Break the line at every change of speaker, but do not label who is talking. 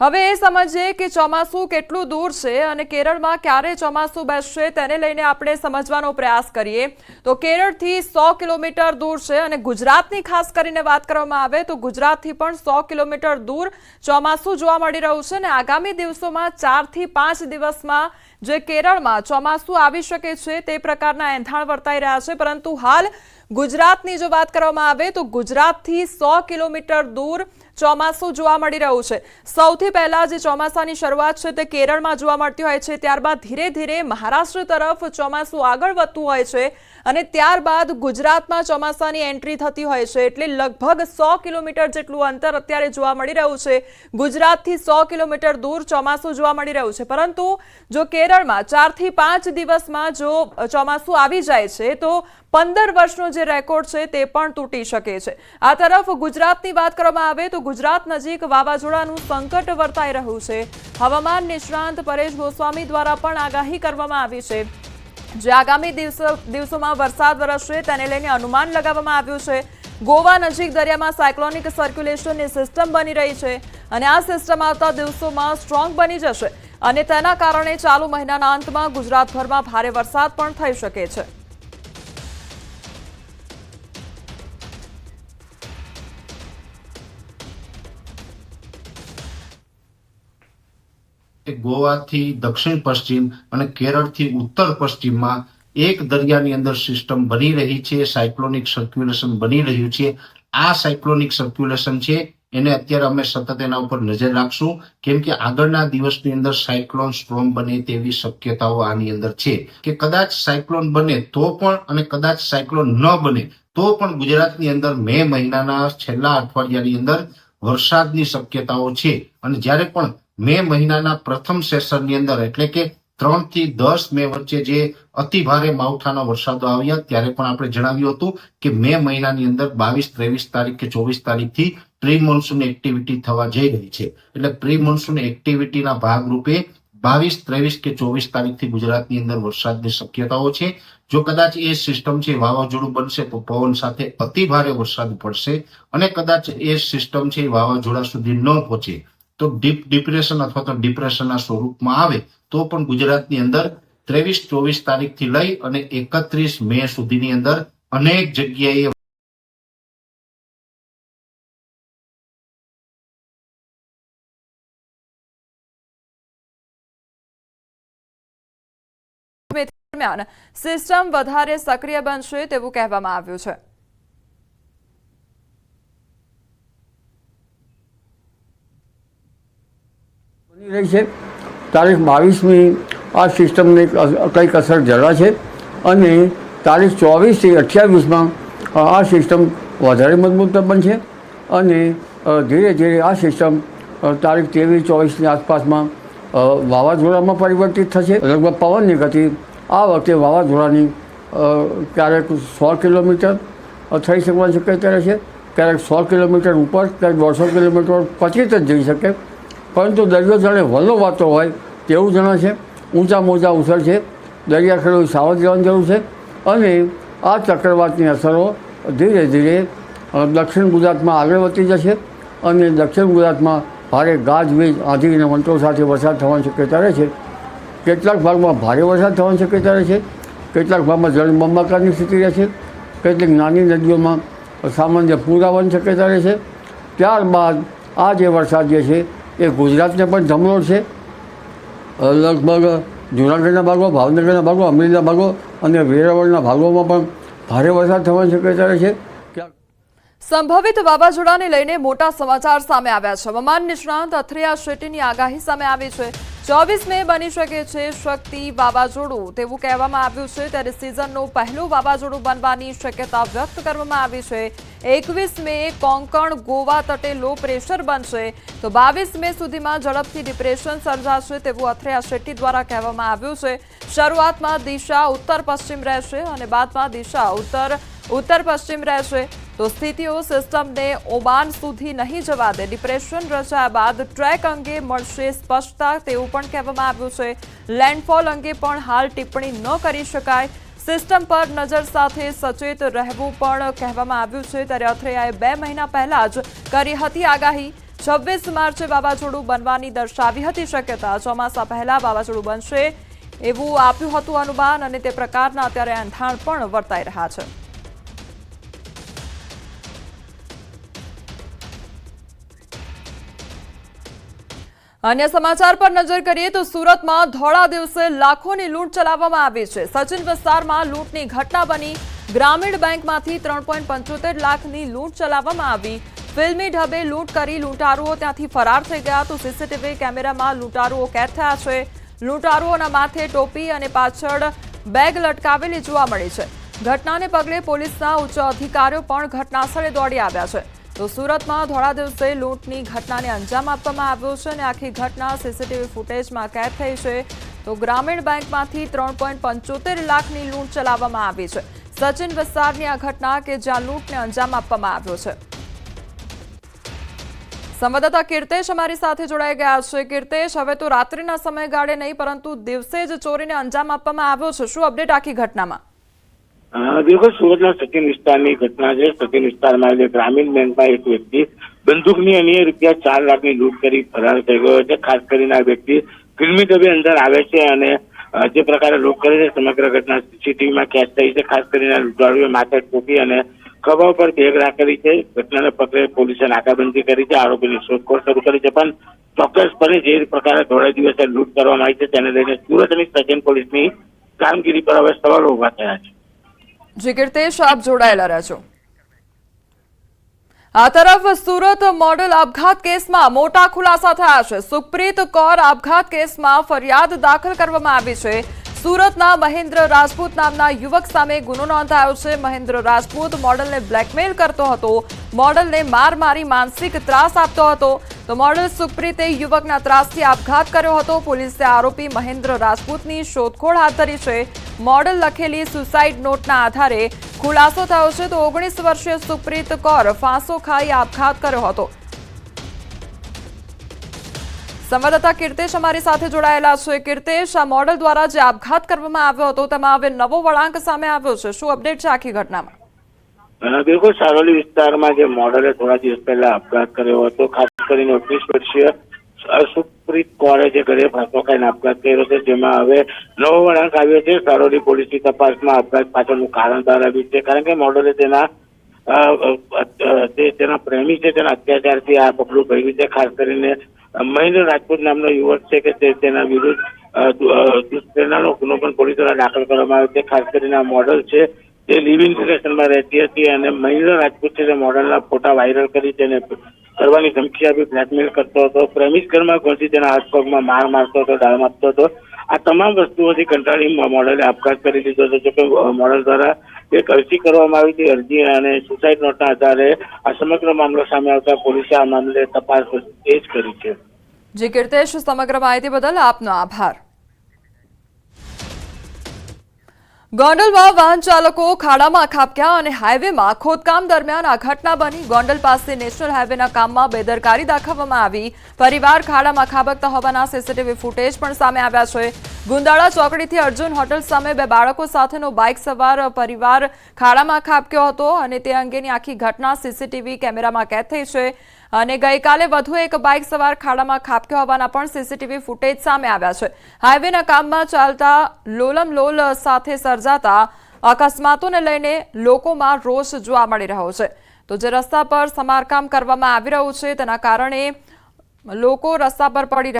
હવે એ સમજીએ કે ચોમાસું કેટલું દૂર છે અને કેરળમાં ક્યારે ચોમાસું બેસશે તેને લઈને આપણે સમજવાનો પ્રયાસ કરીએ તો કેરળથી 100 કિલોમીટર દૂર છે અને ગુજરાતની ખાસ કરીને વાત કરવામાં આવે તો ગુજરાતથી પણ 100 કિલોમીટર દૂર ચોમાસું જોવા મળી રહ્યું છે અને આગામી દિવસોમાં 4 થી 5 દિવસમાં જે કેરળમાં ચોમાસું આવી શકે છે તે પ્રકારના એંધાણ વર્તાઈ રહ્યા છે પરંતુ હાલ ગુજરાતની જો વાત કરવામાં આવે તો ગુજરાતથી 100 કિલોમીટર દૂર ચોમાસું જોવા મળી રહ્યું છે। સૌથી પહેલા જે ચોમાસાની શરૂઆત છે તે કેરળમાં જોવા મળતી હોય છે, ત્યારબાદ ધીરે ધીરે મહારાષ્ટ્ર તરફ ચોમાસું આગળ વધતું હોય છે અને ત્યારબાદ ગુજરાતમાં ચોમાસાની એન્ટ્રી થતી હોય છે। એટલે લગભગ 100 કિલોમીટર જેટલું અંતર અત્યારે જોવા મળી રહ્યું છે। ગુજરાતથી 100 કિલોમીટર દૂર ચોમાસું જોવા મળી રહ્યું છે, પરંતુ જો કેરળમાં 4 થી 5 દિવસમાં જો ચોમાસું આવી જાય છે તો 15 વર્ષનો જે રેકોર્ડ છે તે પણ તૂટી શકે છે। આ તરફ ગુજરાતની વાત કરવામાં આવે તો ગુજરાત નજીક વાવાઝોડાનું સંકટ વર્તાઈ રહ્યું છે। હવામાન નિષ્ણાંત પરેશ ગોસ્વામી દ્વારા પણ આગાહી કરવામાં આવી છે, જે આગામી દિવસોમાં વરસાદ વરસશે તેને લઈને અનુમાન લગાવવામાં આવ્યું છે। ગોવા નજીક દરિયામાં સાયક્લોનિક સર્ક્યુલેશનની સિસ્ટમ બની રહી છે અને આ સિસ્ટમ આવતા દિવસોમાં સ્ટ્રોંગ બની જશે અને તેના કારણે ચાલુ મહિનાના અંતમાં ગુજરાતભરમાં ભારે વરસાદ પણ થઈ શકે છે।
ગોવાથી દક્ષિણ પશ્ચિમ અને કેરળથી ઉત્તર પશ્ચિમમાં એક દરિયાની અંદર સિસ્ટમ બની રહી છે, સાયક્લોનિક સર્ક્યુલેશન બની રહ્યું છે। આ સાયક્લોનિક સર્ક્યુલેશન છે એને અત્યારે અમે સતત એના ઉપર નજર રાખશું, કેમ કે આગળના દિવસની અંદર સાયક્લોન સ્ટ્રોમ બને તેવી શક્યતાઓ આની અંદર છે કે કદાચ સાયક્લોન બને તો પણ અને કદાચ સાયક્લોન ન બને તો પણ ગુજરાતની અંદર મે મહિનાના છેલ્લા અઠવાડિયાની અંદર વરસાદની શક્યતાઓ છે। અને જ્યારે પણ મે મહિનાના પ્રથમ સેશનની અંદર એટલે કે 3 થી 10 મે વચ્ચે જે અતિ ભારે માવઠાના વરસાદો આવ્યા ત્યારે પણ આપણે જણાવ્યું હતું કે મે મહિનાની અંદર 22, 23 તારીખ કે 24 તારીખથી પ્રી મોન્સૂન એક્ટિવિટી થવા જઈ રહી છે। એટલે પ્રી મોન્સૂન એક્ટિવિટીના ભાગરૂપે 22, 23 કે 24 તારીખથી ગુજરાતની અંદર વરસાદની શક્યતાઓ છે। જો કદાચ એ સિસ્ટમ છે વાવાઝોડું બનશે તો પવન સાથે અતિ ભારે વરસાદ પડશે અને કદાચ એ સિસ્ટમ છે વાવાઝોડા સુધી ન પહોંચે તો ડીપ ડિપ્રેશન અથવા તો ડિપ્રેશનના સ્વરૂપમાં આવે તો પણ ગુજરાતની અંદર 23, 24 તારીખથી લઈ અને 31 મે સુધીની અંદર અનેક જગ્યાએ
દરમિયાન સિસ્ટમ વધારે સક્રિય બનશે તેવું કહેવામાં આવ્યું છે।
રહી છે તારીખ 22મી આ સિસ્ટમને કંઈક અસર જરા છે અને તારીખ 24 થી 28માં આ સિસ્ટમ વધારે મજબૂત બનશે અને ધીરે ધીરે આ સિસ્ટમ તારીખ 23, 24ની આસપાસમાં વાવાઝોડામાં પરિવર્તિત થશે। લગભગ પવનની ગતિ આ વખતે વાવાઝોડાની ક્યારેક 100 કિલોમીટર થઈ શકવાની શક્યતા રહેશે, ક્યારેક 100 કિલોમીટર ઉપર, ક્યારેક 150 કિલોમીટર પછી જ જઈ શકે, પરંતુ દરિયો જાણે વલ્લોવાતો હોય તેવું જણાશે। ઊંચા મોજા ઉછળશે, દરિયાખેડૂ સાવધ રહેવાની જરૂર છે અને આ ચક્રવાતની અસરો ધીરે ધીરે દક્ષિણ ગુજરાતમાં આગળ વધતી જશે અને દક્ષિણ ગુજરાતમાં ભારે ગાજવીજ, આંધી અને વંટોળ સાથે વરસાદ થવાની શક્યતા રહે છે। કેટલાક ભાગમાં ભારે વરસાદ થવાની શક્યતા રહે છે, કેટલાક ભાગમાં જળબંબાકારની સ્થિતિ રહેશે, કેટલીક નાની નદીઓમાં સામાન્ય પૂર આવવાની શક્યતા રહેશે। ત્યારબાદ આ જે વરસાદ જે છે એ ગુજરાતને પણ જમણોળશે। લગભગ જૂનાગઢના ભાગો, ભાવનગરના ભાગો, અમરેલીના ભાગો અને વેરાવળના ભાગોમાં પણ ભારે વરસાદ થવાની શક્યતા રહેશે।
સંભવિત વાવાઝોડાને લઈને મોટા સમાચાર સામે આવ્યા છે। હવામાન નિષ્ણાંત અથિયા શેટ્ટીની આગાહી સામે આવી છે। 24 મે બની શકે છે શક્તિ વાવાઝોડું તેવું કહેવામાં આવ્યું છે, ત્યારે સિઝનનું પહેલું વાવાઝોડું બનવાની શક્યતા વ્યક્ત કરવામાં આવી છે। 21 મે કોંકણ ગોવા તટે લો પ્રેશર બનશે તો 22 મે સુધીમાં ઝડપથી ડિપ્રેશન સર્જાશે તેવું અથિયા શેટ્ટી દ્વારા કહેવામાં આવ્યું છે। શરૂઆતમાં દિશા ઉત્તર પશ્ચિમ રહેશે અને બાદમાં દિશા ઉત્તર પશ્ચિમ રહેશે તો સ્થિતિઓ સિસ્ટમને ઓમાન સુધી નહીં જવા દે। ડિપ્રેશન રચાયા બાદ ટ્રેક અંગે મળશે સ્પષ્ટતા તેવું પણ કહેવામાં આવ્યું છે। લેન્ડફોલ અંગે પણ હાલ ટિપ્પણી ન કરી શકાય। સિસ્ટમ પર નજર સાથે સચેત રહેવું પણ કહેવામાં આવ્યું છે। ત્યારે અથિયાએ 2 મહિના પહેલા જ કરી હતી આગાહી। 26 માર્ચે વાવાઝોડું બનવાની દર્શાવી હતી શક્યતા. ચોમાસા પહેલા વાવાઝોડું બનશે એવું આપ્યું હતું અનુમાન અને તે પ્રકારના અત્યારે એંધાણ પણ વર્તાઈ રહ્યા છે. અન્ય સમાચાર પર નજર કરીએ તો સુરતમાં ધોળા દિવસે લાખોની લૂંટ ચલાવવામાં આવી છે. સચિન વિસ્તારમાં લૂંટની ઘટના બની. ગ્રામીણ બેંકમાંથી 3.75 લાખની લૂંટ ચલાવવામાં આવી. ફિલ્મી ઢબે લૂંટ કરી લૂંટારુઓ ત્યાંથી ફરાર થઈ ગયા તો સીસીટીવી કેમેરામાં લૂંટારુઓ કેદ થયા છે. લૂંટારુઓના માથે ટોપી અને પાછળ બેગ લટકાવેલી જોવા મળી છે. ઘટનાને પગલે પોલીસના ઉચ્ચ અધિકારીઓ પણ ઘટનાસ્થળે દોડી આવ્યા છે. તો સુરતમાં ધોળા દિવસે લૂંટની ઘટનાને અંજામ આપવામાં આવ્યો છે અને આખી ઘટના સીસીટીવી ફૂટેજમાં કેદ થઈ છે. તો ગ્રામીણ બેંકમાંથી 3.75 લાખની લૂંટ ચલાવવામાં આવી છે. સચિન વિસ્તારની આ ઘટના કે જ્યાં લૂંટને અંજામ આપવામાં આવ્યો છે. સંવાદદાતા કીર્તેશ અમારી સાથે જોડાઈ ગયા છે. કીર્તેશ, હવે તો રાત્રિના સમયગાળે નહીં પરંતુ દિવસે જ ચોરીને અંજામ આપવામાં આવ્યો છે. શું અપડેટ આખી ઘટનામાં?
બિલકુલ, સુરતના સચિન વિસ્તારની ઘટના છે. સચિન વિસ્તારમાં આવેલી ગ્રામીણ બેંકમાં એક વ્યક્તિ બંદૂકની અને ₹4 લાખની લૂંટ કરી ફરાર થઈ ગયો છે. ખાસ કરીને આ વ્યક્તિ ફિલ્મી ઢબે અંદર આવે છે અને જે પ્રકારે લૂંટ કરે છે સમગ્ર ઘટના સીસીટીવીમાં કેદ થઈ છે. ખાસ કરીને લૂંટારુએ માથે ટોપી અને ખભા પર બેગ રાખેલી છે. ઘટનાને પગલે પોલીસે નાકાબંધી કરી છે. આરોપીની શોધખોળ શરૂ કરી છે. પણ ચોક્કસપણે જે પ્રકારે ધોળા દિવસે લૂંટ કરવામાં આવી છે તેને લઈને સુરતની સચિન પોલીસની કામગીરી પર હવે સવાલો ઉભા થયા છે.
જી કીર્તેશ, આપ જોડાયેલા રહેજો. આ તરફ સુરત મોડલ આપઘાત કેસમાં મોટા ખુલાસા થયા છે. સુપ્રીત કૌર આપઘાત કેસમાં ફરિયાદ દાખલ કરવામાં આવી છે. સુરતના મહેન્દ્ર રાજપૂત નામના યુવક સામે ગુનો નોંધાયો છે. મહેન્દ્ર રાજપૂત મોડલને બ્લેકમેલ કરતો હતો. મોડલને માર મારી માનસિક ત્રાસ આપતો હતો. તો મોડલ સુપ્રીતે યુવકના ત્રાસથી આપઘાત કર્યો હતો. પોલીસે આરોપી મહેન્દ્ર રાજપૂતની શોધખોળ હાથ ધરી છે. મોડલ લખેલી સુસાઇડ નોટના આધારે ખુલાસો થયો છે. તો 19 વર્ષીય સુપ્રીત કૌર ફાંસો ખાઈ આપઘાત કર્યો હતો. સંવાદદાતા કીર્તેશ અમારી સાથે જોડાયેલા છે. કીર્તેશ, આ મોડલ દ્વારા જે આપઘાત કરવામાં આવ્યો હતો તેમાં હવે નવો વળાંક સામે આવ્યો છે. શું અપડેટ છે આખી ઘટનામાં?
બિલકુલ, સારોલી વિસ્તારમાં જે મોડલે થોડા દિવસ પહેલા આપઘાત કર્યો હતો. ખાસ કરીને 19 વર્ષીય સુપ્રીત કૌરે જે ઘરે ફાંસો ખાઈને આપઘાત કર્યો છે જેમાં હવે નવો વળાંક આવ્યો છે. સારોલી પોલીસની તપાસમાં આપઘાત પાછળનું કારણ બહાર આવ્યું છે. કારણ કે મોડલે તેના પ્રેમી છે તેના અત્યાચારથી આ પગલું ભર્યું છે. ખાસ કરીને મહેન્દ્ર રાજપૂત નામનો યુવક છે કે તેના વિરુદ્ધ દુષ્પ્રેરણાનો ગુનો પણ પોલીસ દ્વારા દાખલ કરવામાં આવ્યો છે. ખાસ કરીને આ મોડલ છે તે લિવિંગ રિલેશનમાં રહેતી હતી અને મહેન્દ્ર રાજપૂત છે તે મોડલના ફોટા વાયરલ કરી તેને કરવાની ધમકી આપી બ્લેકમેલ કરતો હતો. પ્રેમિક ઘરમાં ઘૂસી તેના હાથ પગમાં માર મારતો હતો, ડાળ મારતો હતો. આ તમામ વસ્તુઓથી કંટાળી મોડલે આપઘાત કરી લીધો હતો. જોકે મોડલ દ્વારા એક અરજી કરવામાં આવી હતી. અરજી અને સુસાઇડ નોટના આધારે આ સમગ્ર મામલો સામે આવતા પોલીસે આ મામલે તપાસ તેજ કરી છે.
જી કીર્તેશ, સમગ્ર માહિતી બદલ આપનો આભાર. ગોંડલમાં વાહન ચાલકો ખાડામાં ખાબક્યા અને હાઈવેમાં ખોદકામ દરમિયાન આ ઘટના બની. ગોંડલ પાસે નેશનલ હાઈવેના કામમાં બેદરકારી દાખવવામાં આવી. પરિવાર ખાડામાં ખાબકતા હોવાના સીસીટીવી ફૂટેજ પણ સામે આવ્યા છે. ગુંદાળા ચોકડીથી અર્જુન હોટલ સામે 2 બાળકો સાથેનો બાઇક સવાર પરિવાર ખાડામાં ખાબક્યો હતો અને તે અંગેની આખી ઘટના સીસીટીવી કેમેરામાં કેદ થઈ છે. અને ગઈકાલે વધુ એક બાઇક સવાર ખાડામાં ખાબક્યો હોવાના પણ સીસીટીવી ફૂટેજ સામે આવ્યા છે. હાઈવેના કામમાં ચાલતા લોલમલોલ સાથે સર્જાતા અકસ્માતોને લઈને લોકોમાં રોષ જોવા મળી રહ્યો છે. તો જે રસ્તા પર સમારકામ કરવામાં આવી રહ્યું છે તેના કારણે લોકો રસ્તા પર પડી